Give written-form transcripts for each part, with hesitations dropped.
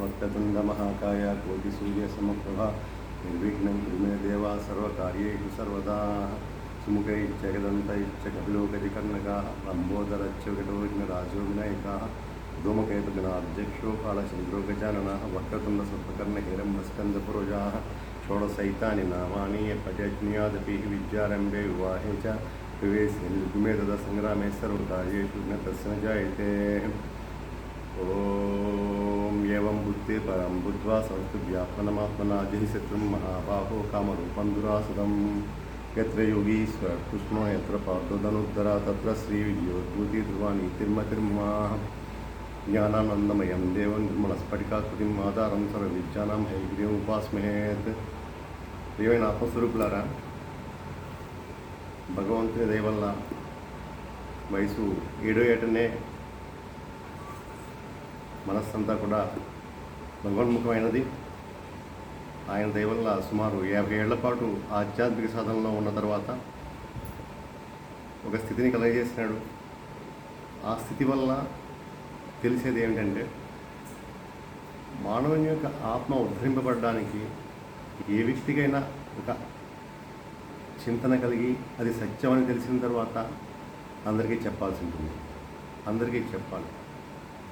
वक्रतुण्डमहाकाय कोटिसूर्यसमप्रभा निर्विघ्नं कुरु मे देव सर्वकार्येषु सर्वदा सुमुखैश्च गदन्तैश्च कपिलोकटिकर्णकाः लम्बोदरश्च विघ्नराजो विनायकाः धूमकेतुगणाध्यक्षो कालचन्द्रो गजाननः वक्रतुण्डसर्पकर्णहिरण्यस्कन्धपुरोजाः षोडशैतानि नामानि पठ्यज्ञादपि विद्यारम्भे विवाहे च विवेशे निर्गुमे तदा सङ्ग्रामे सर्वकार्येषु न तस्य न जायते। ओम एवं बुद्धि परम बुद्ध्वा संस्तुभ्यात्मनमात्मनाजिः शत्रुं महाबाहो कामरूपं दुरासदं यत्र योगीश्वर कृष्णो यत्र पार्थोदनुद्धरा तत्र श्रीविद्योद्भूति ध्रुवानीतिर्मतिर्मा ज्ञानानन्दमयं देवं निर्मलस्फटिकाकृतिम् आधारं सर्वविद्यानां हयग्रीवम् उपास्महेत्। ప్రియమైన ఆత్మస్వరూపులారా, భగవంతుని దయ వల్ల వయసు 7వ ఏటనే మనస్సంతా కూడా భగవన్ముఖమైనది. ఆయన దయ వల్ల సుమారు 50 ఏళ్ల పాటు ఆధ్యాత్మిక సాధనలో ఉన్న తర్వాత ఒక స్థితిని కలగజేసినాడు. ఆ స్థితి వల్ల తెలిసేది ఏమిటంటే, మానవుని యొక్క ఆత్మ ఉద్ధరింపబడడానికి ఏ వ్యక్తికైనా ఒక చింతన కలిగి అది సత్యమని తెలిసిన తర్వాత అందరికీ చెప్పాల్సి ఉంటుంది, అందరికీ చెప్పాలి.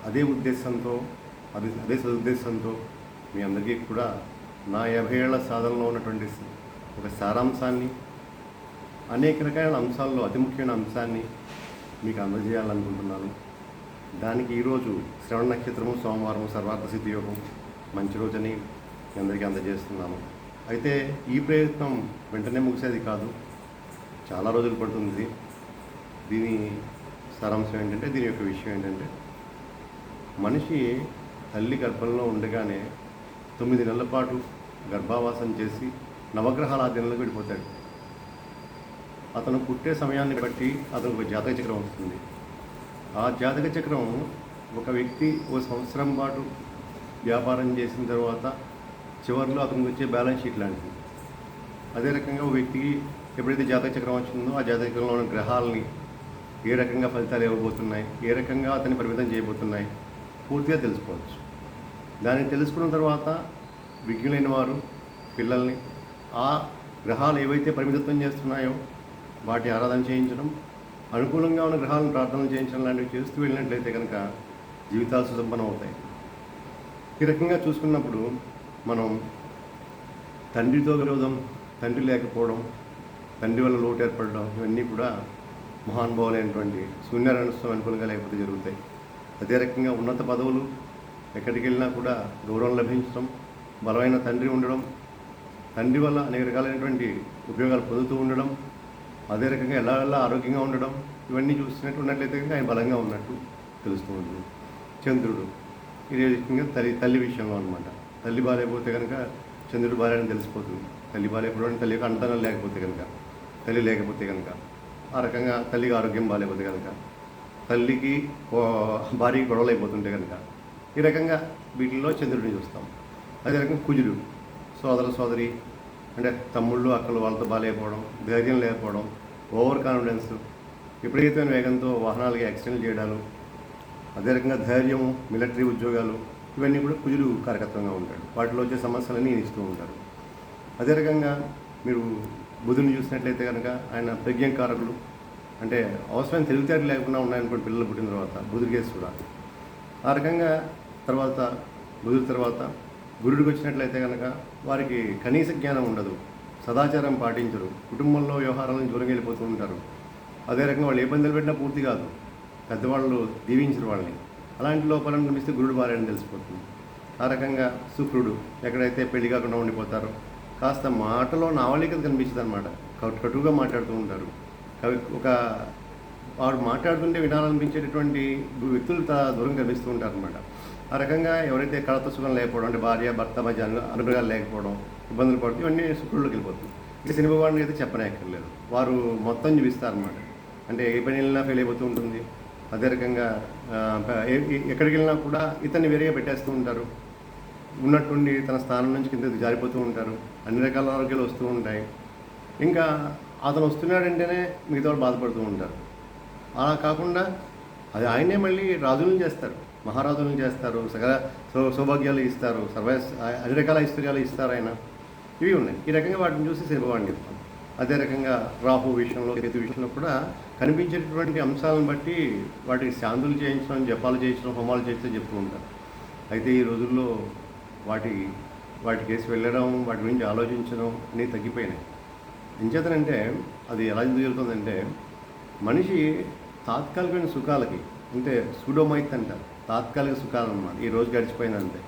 అదే ఉద్దేశంతో అదే సదుద్దేశంతో మీ అందరికీ కూడా నా 50 ఏళ్ల సాధనలో ఉన్నటువంటి ఒక సారాంశాన్ని, అనేక రకాల అంశాల్లో అతి ముఖ్యమైన అంశాన్ని మీకు అందజేయాలనుకుంటున్నాను. దానికి ఈరోజు శ్రవణ నక్షత్రము, సోమవారం, సర్వార్థ సిద్ధి యోగం మంచి రోజని మీ అందరికీ అందజేస్తున్నాను. అయితే ఈ ప్రయత్నం వెంటనే ముగిసేది కాదు, చాలా రోజులు పడుతుంది. దీని సారాంశం ఏంటంటే, దీని యొక్క విషయం ఏంటంటే, మనిషి తల్లి గర్భంలో ఉండగానే 9 నెలల పాటు గర్భావాసం చేసి నవగ్రహాల ఆధీనంలోకి వెళ్ళిపోతాడు. అతను పుట్టే సమయాన్ని బట్టి అతను ఒక జాతక చక్రం వస్తుంది. ఆ జాతక చక్రం ఒక వ్యక్తి ఓ సంవత్సరం పాటు వ్యాపారం చేసిన తర్వాత చివరిలో అతనికి వచ్చే బ్యాలెన్స్ షీట్ లాంటిది. అదే రకంగా ఓ వ్యక్తికి ఎప్పుడైతే జాతక చక్రం వచ్చిందో ఆ జాతక చక్రంలో ఉన్న గ్రహాలని ఏ రకంగా ఫలితాలు ఇవ్వబోతున్నాయి, ఏ రకంగా అతన్ని పరిమితం చేయబోతున్నాయి పూర్తిగా తెలుసుకోవచ్చు. దాన్ని తెలుసుకున్న తర్వాత విజ్ఞులైన వారు పిల్లల్ని ఆ గ్రహాలు ఏవైతే పరిమితత్వం చేస్తున్నాయో వాటి ఆరాధన చేయించడం, అనుకూలంగా ఉన్న గ్రహాలను ప్రార్థనలు చేయించడం లాంటివి చేస్తూ వెళ్ళినట్లయితే కనుక జీవితాలు సుసంపన్నం అవుతాయి. ఈ రకంగా చూసుకున్నప్పుడు మనం తండ్రితో విరోధం, తండ్రి లేకపోవడం, తండ్రి వల్ల లోటు ఏర్పడడం, ఇవన్నీ కూడా మహానుభావులైనటువంటి సూర్యనారాయణ స్వామి అనుకూలంగా లేకపోతే జరుగుతాయి. అదే రకంగా ఉన్నత పదవులు, ఎక్కడికి వెళ్ళినా కూడా గౌరవం లభించడం, బలమైన తండ్రి ఉండడం, తండ్రి వల్ల అనేక రకాలైనటువంటి ఉపయోగాలు పొందుతూ ఉండడం, అదే రకంగా ఎలా ఆరోగ్యంగా ఉండడం, ఇవన్నీ చూస్తున్నట్లయితే కనుక ఆయన బలంగా ఉన్నట్టు తెలుస్తూ ఉంటుంది. చంద్రుడు, ఇదే రకంగా తల్లి విషయంలో అనమాట. తల్లి బాగాలేకపోతే కనుక చంద్రుడు బాగాలేని తెలిసిపోతుంది. తల్లి బాగాలేకపోవడం, తల్లికి అంతనం లేకపోతే కనుక, తల్లి లేకపోతే కనుక, ఆ రకంగా తల్లికి ఆరోగ్యం బాగాలేకపోతే కనుక, తల్లికి భార్యకి గొడవలు అయిపోతుంటే కనుక, ఈ రకంగా వీటిల్లో చంద్రుడిని చూస్తాం. అదే రకంగా కుజుడు, సోదరి అంటే తమ్ముళ్ళు అక్కలు వాళ్ళతో బాగాలేకపోవడం, ధైర్యం లేకపోవడం, ఓవర్ కాన్ఫిడెన్స్, విపరీతమైన వేగంతో వాహనాలకి యాక్సిడెంట్లు చేయడాలు, అదే రకంగా ధైర్యము, మిలిటరీ ఉద్యోగాలు, ఇవన్నీ కూడా కుజుడు కారకత్వంగా ఉంటాడు. వాటిలో వచ్చే సమస్యలన్నీ ఇస్తూ ఉంటారు. అదే రకంగా మీరు బుధుని చూసినట్లయితే కనుక ఆయన ప్రజ్ఞాకారకులు, అంటే అవసరమైన తెలివితేటలు లేకుండా ఉన్నాయనుకోండి పిల్లలు పుట్టిన తర్వాత, బుధుడి కేసు కూడా ఆ రకంగా. బుధుడి తర్వాత గురుడికి వచ్చినట్లయితే కనుక వారికి కనీస జ్ఞానం ఉండదు, సదాచారం పాటించరు, కుటుంబంలో వ్యవహారాలను దూరంగా వెళ్ళిపోతూ ఉంటారు. అదే రకంగా వాళ్ళు ఏ ఇబ్బందులు పెట్టినా పూర్తి కాదు, పెద్దవాళ్ళు దీవించరు వాళ్ళని. అలాంటి లోపాలను కనిపిస్తే గురుడు భార్యని తెలిసిపోతుంది. ఆ రకంగా శుక్రుడు ఎక్కడైతే పెళ్లి కాకుండా ఉండిపోతారో, కాస్త మాటలో నావళికత కనిపిస్తుంది అనమాట, కటుగా మాట్లాడుతూ ఉంటారు. ఒక వాడు మాట్లాడుతుంటే వినాలనిపించేటటువంటి వ్యక్తులు దూరం కనిపిస్తూ ఉంటారు అనమాట. ఆ రకంగా ఎవరైతే కళతో సుఖం లేకపోవడం, అంటే భార్య భర్త మధ్య అనుభవాలు లేకపోవడం, ఇబ్బందులు పడుతూ ఇవన్నీ శుక్రుడికి వెళ్ళిపోతుంది. ఇక శని భగవానుడికి అయితే చెప్పనక్కర్లేదు, వారు మొత్తం చూపిస్తారన్నమాట. అంటే ఏ పని వెళ్ళినా ఫెయిల్ అయిపోతూ ఉంటుంది. అదే రకంగా ఎక్కడికి వెళ్ళినా కూడా ఇతన్ని వేరేగా పెట్టేస్తూ ఉంటారు. ఉన్నట్టుండి తన స్థానం నుంచి కిందకి జారిపోతూ ఉంటారు. అన్ని రకాల ఆరోగ్యాలు వస్తూ ఉంటాయి. ఇంకా అతను వస్తున్నాడంటేనే మిగతా వాళ్ళు బాధపడుతూ ఉంటారు. అలా కాకుండా అది ఆయనే మళ్ళీ రాజులను చేస్తారు. మహారాజులను చేస్తారు, సకల సౌభాగ్యాలు ఇస్తారు, అన్ని రకాల ఐశ్వర్యాలు ఇస్తారు ఆయన. ఇవి ఉన్నాయి. ఈ రకంగా వాటిని చూసి శనిభవాన్ని చెప్తాం. అదే రకంగా రాహు విషయంలో, కేతు విషయంలో కూడా కనిపించేటటువంటి అంశాలను బట్టి వాటికి శాంతులు చేయించడం, జపాలు చేయించడం, హోమాలు చేయించడం చెప్తూ ఉంటారు. అయితే ఈ రోజుల్లో వాటి కేసు వెళ్ళడం, వాటి గురించి ఆలోచించడం అనేవి తగ్గిపోయినాయి. ఎంచేతనంటే అది ఎలా జరుగుతుందంటే, మనిషి తాత్కాలికమైన సుఖాలకి, అంటే సూడోమైత్ అంటారు, తాత్కాలిక సుఖాలు అన్నమాట. ఈ రోజు గడిచిపోయిందంటే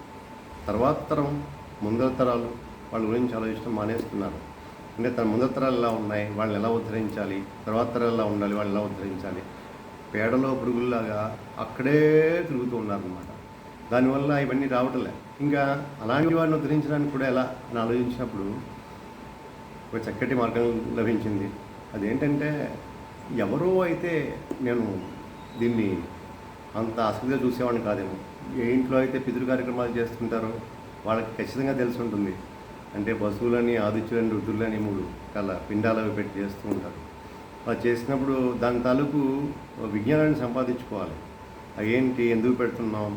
తర్వాత తరం, ముందర తరాలు వాళ్ళ గురించి ఆలోచించడం మానేస్తున్నారు. అంటే తన ముందర తరాలు ఎలా ఉన్నాయి, వాళ్ళని ఎలా ఉద్ధరించాలి, తర్వాత తరాలు ఎలా ఉండాలి, వాళ్ళని ఎలా ఉద్ధరించాలి, పేడలో పురుగుల్లాగా అక్కడే తిరుగుతూ ఉన్నారన్నమాట. దానివల్ల ఇవన్నీ రావట్లే. ఇంకా అలాంటి వారిని ఉద్ధరించడానికి కూడా ఎలా అని ఆలోచించినప్పుడు ఒక చక్కటి మార్గం లభించింది. అదేంటంటే, ఎవరో అయితే నేను దీన్ని అంత ఆసక్తిగా చూసేవాడిని కాదేమో. ఏ ఇంట్లో అయితే పితృ కార్యక్రమాలు చేస్తుంటారో వాళ్ళకి ఖచ్చితంగా తెలిసి ఉంటుంది. అంటే పశువులని, ఆదిత్యులని, రుద్రులని 3 రకాల పిండాలు అవి పెట్టి చేస్తూ ఉంటారు. అలా చేసినప్పుడు దాని తాలూకు విజ్ఞానాన్ని సంపాదించుకోవాలి. ఏంటి, ఎందుకు పెడుతున్నాం,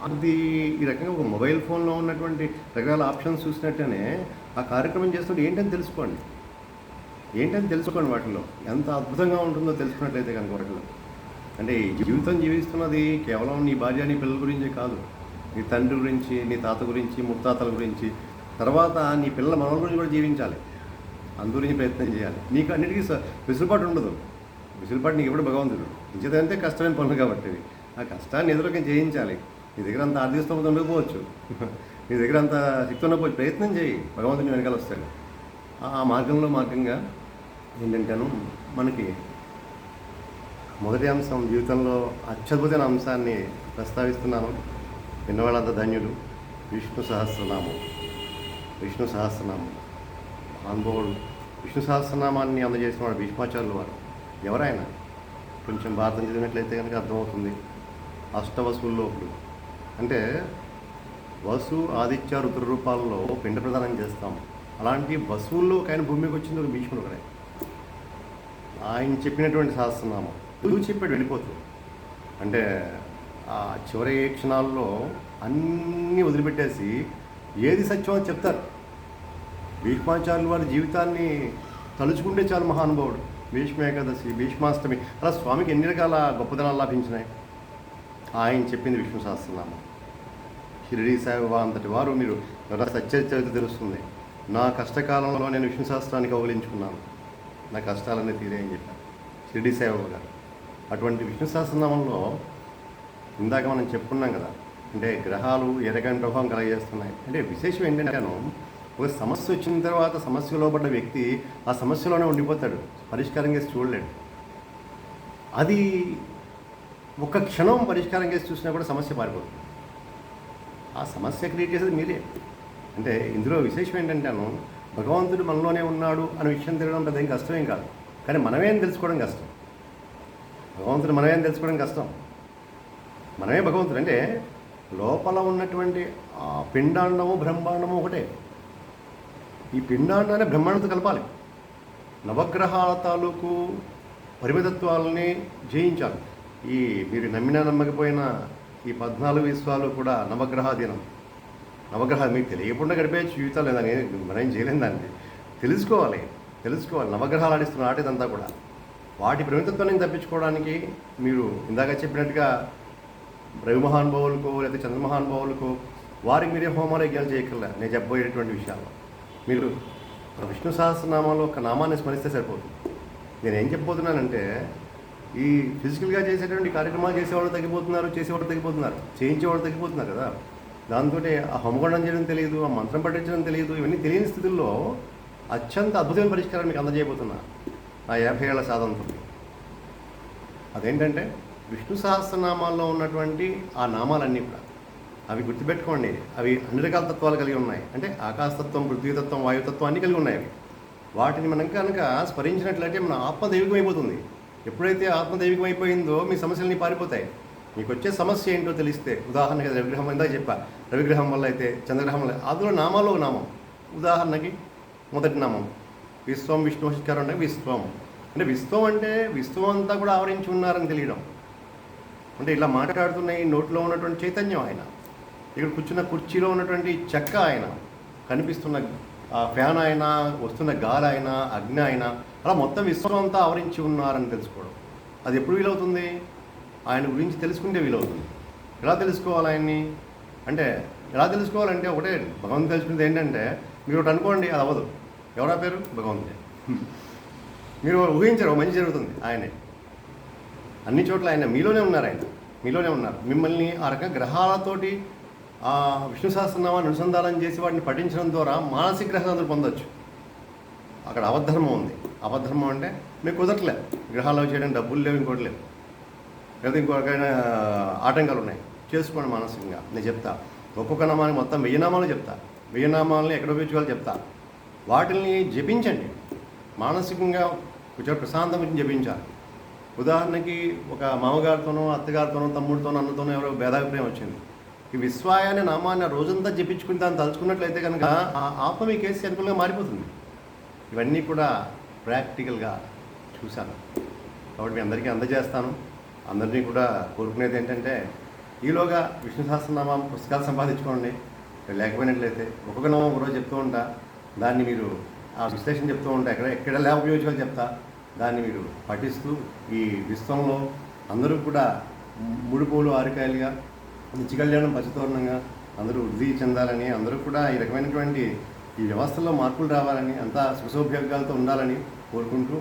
అది ఈ రకంగా ఒక మొబైల్ ఫోన్లో ఉన్నటువంటి రకరకాల ఆప్షన్స్ చూసినట్టేనే ఆ కార్యక్రమం చేస్తుంటే ఏంటని తెలుసుకోండి. వాటిలో ఎంత అద్భుతంగా ఉంటుందో తెలుసుకున్నట్లయితే కనుక వాటిలో. అంటే ఈ జీవితం జీవిస్తున్నది కేవలం నీ భార్య, నీ పిల్లల గురించే కాదు, నీ తండ్రి గురించి, నీ తాత గురించి, ముత్తాతల గురించి, తర్వాత నీ పిల్లల మనవల గురించి కూడా జీవించాలి. అందు గురించి ప్రయత్నం చేయాలి. నీకు అన్నిటికీ వెసులుబాటు ఉండదు. వెసులుబాటు నీకు ఎప్పుడు భగవంతుడు ఇచ్చేదంటే కష్టమైన పనులు కాబట్టి ఆ కష్టాన్ని ఎదురుగా చేయించాలి. నీ దగ్గర అంత ఆర్థిక స్తోమత ఉండకపోవచ్చు, నీ దగ్గర అంత శక్తి ఉండకపోవచ్చు, ప్రయత్నం చేయి, భగవంతుని వెనకాల వస్తాడు. ఆ మార్గంగా ఏంటంటేను మనకి మొదటి అంశం, జీవితంలో అత్యద్భుతమైన అంశాన్ని ప్రస్తావిస్తున్నాను. విన్నవాళ్ళంతా ధన్యులు. విష్ణు సహస్రనామం అనుభవుడు. విష్ణు సహస్రనామాన్ని అందజేసిన వాడు భీష్మాచార్యులు వారు. ఎవరైనా కొంచెం భారతం చదివినట్లయితే కనుక అర్థమవుతుంది. అష్టవసువుల్లో ఒకడు. అంటే వసు, ఆదిత్య, రుద్ర రూపాల్లో పిండ ప్రదానం చేస్తాం. అలాంటి వసువుల్లో ఒక ఆయన భూమికి వచ్చింది ఒక భీష్ముడు ఒకడే. ఆయన చెప్పినటువంటి సహస్రనామం ఎందుకు చెప్పాడు వెళ్ళిపోతూ, అంటే ఆ చివరి క్షణాల్లో అన్నీ వదిలిపెట్టేసి ఏది సత్యం అని చెప్తారు. భీష్మాచార్యులు వారి జీవితాన్ని తలుచుకుంటే చాలు మహానుభావుడు. భీష్మ ఏకాదశి, భీష్మాష్టమి, అలా స్వామికి ఎన్ని రకాల గొప్పదనాలు లభించినాయి. ఆయన చెప్పింది విష్ణు సహస్రనామం. షిరిడీ సాయిబాబా అంతటి వారు, మీరు సచ్చరిత్ర తెలుస్తుంది. నా కష్టకాలంలో నేను విష్ణు సహస్రానికి అవలించుకున్నాను, నా కష్టాలన్నీ తీరాయని చెప్పాను షిరిడీ సాయిబాబా గారు. అటువంటి విష్ణు సహస్రనామంలో ఇందాక మనం చెప్పుకున్నాం కదా, అంటే గ్రహాలు ఏ రకమైన ప్రభావం కలగజేస్తున్నాయి. అంటే విశేషం ఏంటంటేను, ఒక సమస్య వచ్చిన తర్వాత సమస్యలో పడ్డ వ్యక్తి ఆ సమస్యలోనే ఉండిపోతాడు, పరిష్కారం చేసి చూడలేడు. అది ఒక క్షణం పరిష్కారం చేసి చూసినా కూడా సమస్య పారిపోతుంది. ఆ సమస్య క్రియేట్ చేసేది మీరే. అంటే ఇందులో విశేషం ఏంటంటేను, భగవంతుడు మనలోనే ఉన్నాడు అనే విషయం తెలియడం పెద్ద ఏం కష్టమేం కాదు, కానీ మనమేం తెలుసుకోవడం కష్టం. భగవంతుడు మనమేం తెలుసుకోవడం కష్టం. మనమే భగవంతుడు. అంటే లోపల ఉన్నటువంటి ఆ పిండాండము, బ్రహ్మాండము ఒకటే. ఈ పిండాండాన్ని బ్రహ్మాండంతో కలపాలి. నవగ్రహాల తాలూకు పరిమితత్వాలని జయించాలి. ఈ మీరు నమ్మినా నమ్మకపోయినా ఈ 14 విశ్వాలు కూడా నవగ్రహాధీనం. నవగ్రహాలు మీకు తెలియకుండా గడిపే జీవితాలు లేదని మనం చేయలేం. దాన్ని తెలుసుకోవాలి. నవగ్రహాలు ఆడిస్తున్న ఆట ఇదంతా కూడా. వాటి పరిమితత్వాన్ని తప్పించుకోవడానికి మీరు ఇందాక చెప్పినట్టుగా రవి మహానుభావులకు లేదా చంద్రమహానుభావులకు వారికి మీరే హోమాలు యజ్ఞాలు చేయగల నేను చెప్పబోయేటువంటి విషయాలు. మీరు విష్ణు సహస్రనామాలో ఒక నామాన్ని స్మరిస్తే సరిపోతుంది. నేనేం చెప్పబోతున్నానంటే, ఈ ఫిజికల్గా చేసేటువంటి కార్యక్రమాలు చేసేవాళ్ళు తగ్గిపోతున్నారు, చేయించేవాళ్ళు తగ్గిపోతున్నారు కదా. దాంతో ఆ హోమగుండం చేయడం తెలియదు, ఆ మంత్రం పఠించడం తెలియదు. ఇవన్నీ తెలియని స్థితుల్లో అత్యంత అద్భుతమైన పరిష్కారం మీకు అందజేయబోతున్నా ఆ 50 ఏళ్ల సాధనతో. అదేంటంటే, విష్ణు సహస్రనామాల్లో ఉన్నటువంటి ఆ నామాలన్నీ కూడా అవి గుర్తుపెట్టుకోండి. అవి అన్ని రకాల తత్వాలు కలిగి ఉన్నాయి. అంటే ఆకాశతత్వం, పృథ్వీతత్వం, వాయుతత్వం అన్నీ కలిగి ఉన్నాయి. అవి వాటిని మనం కనుక స్మరించినట్లయితే మన ఆత్మ దైవికమైపోతుంది. ఎప్పుడైతే ఆత్మ దైవికమైపోయిందో మీ సమస్యలన్నీ పారిపోతాయి. మీకు వచ్చే సమస్య ఏంటో తెలిస్తే, ఉదాహరణకి రవిగ్రహం ఇందాక చెప్పా, రవిగ్రహం వల్ల అయితే, చంద్రగ్రహం వల్ల, అందులో నామాల్లో నామం. ఉదాహరణకి మొదటి నామం విశ్వం, విష్ణు వశీకరణ. విశ్వం అంటే విశ్వం అంతా కూడా ఆవరించి ఉన్నారని తెలియడం. అంటే ఇలా మాట్లాడుతున్న ఈ నోట్లో ఉన్నటువంటి చైతన్యం ఆయన, ఇక్కడ కూర్చున్న కుర్చీలో ఉన్నటువంటి చెక్క ఆయన, కనిపిస్తున్న ఫ్యాన్ అయినా, వస్తున్న గాలి అయినా, అగ్ని అయినా, అలా మొత్తం విశ్వం అంతా ఆవరించి ఉన్నారని తెలుసుకోవడం. అది ఎప్పుడు వీలవుతుంది? ఆయన గురించి తెలుసుకుంటే వీలవుతుంది. ఎలా తెలుసుకోవాలి ఆయన్ని అంటే? ఎలా తెలుసుకోవాలంటే ఒకటే, భగవంతుడు తెలుసుకునేది ఏంటంటే, మీరు ఒకటి అనుకోండి, అది అవ్వదు. ఎవరా పేరు? భగవంతుడే. మీరు ఊహించరు, మంచి జరుగుతుంది. ఆయనే అన్ని చోట్ల, ఆయన మీలోనే ఉన్నారు. ఆయన మీలోనే ఉన్నారు. మిమ్మల్ని ఆ రకంగా గ్రహాలతోటి ఆ విష్ణు సహస్రనామాన్ని అనుసంధానం చేసి వాటిని పఠించడం ద్వారా మానసిక గ్రహాలను పొందొచ్చు. అక్కడ అవధర్మం ఉంది. అవధర్మం అంటే మీకు కుదరట్లేదు, గ్రహాలు చేయడానికి డబ్బులు లేవు, ఇంకోటి లేవు, లేదా ఇంకొకైనా ఆటంకాలు ఉన్నాయి, చేసుకోండి మానసికంగా. నేను చెప్తా, ఒక్కొక్క నామానికి మొత్తం 1000 నామాలు చెప్తా. 1000 నామాలని ఎక్కడ ఉపయోగించుకోవాలో చెప్తా. వాటిని జపించండి. మానసికంగా కొంచెం ప్రశాంతం గురించి జపించాలి. ఉదాహరణకి ఒక మామగారితోనో, అత్తగారితోనో, తమ్ముడితోనో, అన్నతోనో ఎవరో భేదాభిప్రాయం వచ్చింది. ఈ విశ్వాయ అనే నామాన్ని రోజంతా జపించుకుని దాన్ని తలుచుకున్నట్లయితే కనుక ఆ ఆత్మ మీ కేసు అనుకూలంగా మారిపోతుంది. ఇవన్నీ కూడా ప్రాక్టికల్గా చూశాను, కాబట్టి మీ అందరికీ అందజేస్తాను. అందరినీ కూడా కోరుకునేది ఏంటంటే, ఈలోగా విష్ణు సహస్రనామం పుస్తకాలు సంపాదించుకోండి. లేకపోయినట్లయితే ఒక్కొక్క నామం ఒకరోజు చెప్తూ ఉంటా, దాన్ని మీరు ఆ విశ్లేషణ చెప్తూ ఉంటా, ఎక్కడ ఎలా ఉపయోగించాలో చెప్తా. దాన్ని మీరు పఠిస్తూ ఈ విశ్వంలో అందరూ కూడా ముడిపోలు ఆరికాయలుగా, నిత్య కళ్యాణం పచ్చతోరణంగా అందరూ వృద్ధి చెందాలని, అందరూ కూడా ఈ రకమైనటువంటి ఈ వ్యవస్థలో మార్పులు రావాలని, అంతా సుఖసౌభాగ్యాలతో ఉండాలని కోరుకుంటూ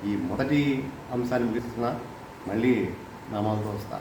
ఈ మొదటి అంశాన్ని ముగిస్తున్నా. మళ్ళీ నామాలతో వస్తా.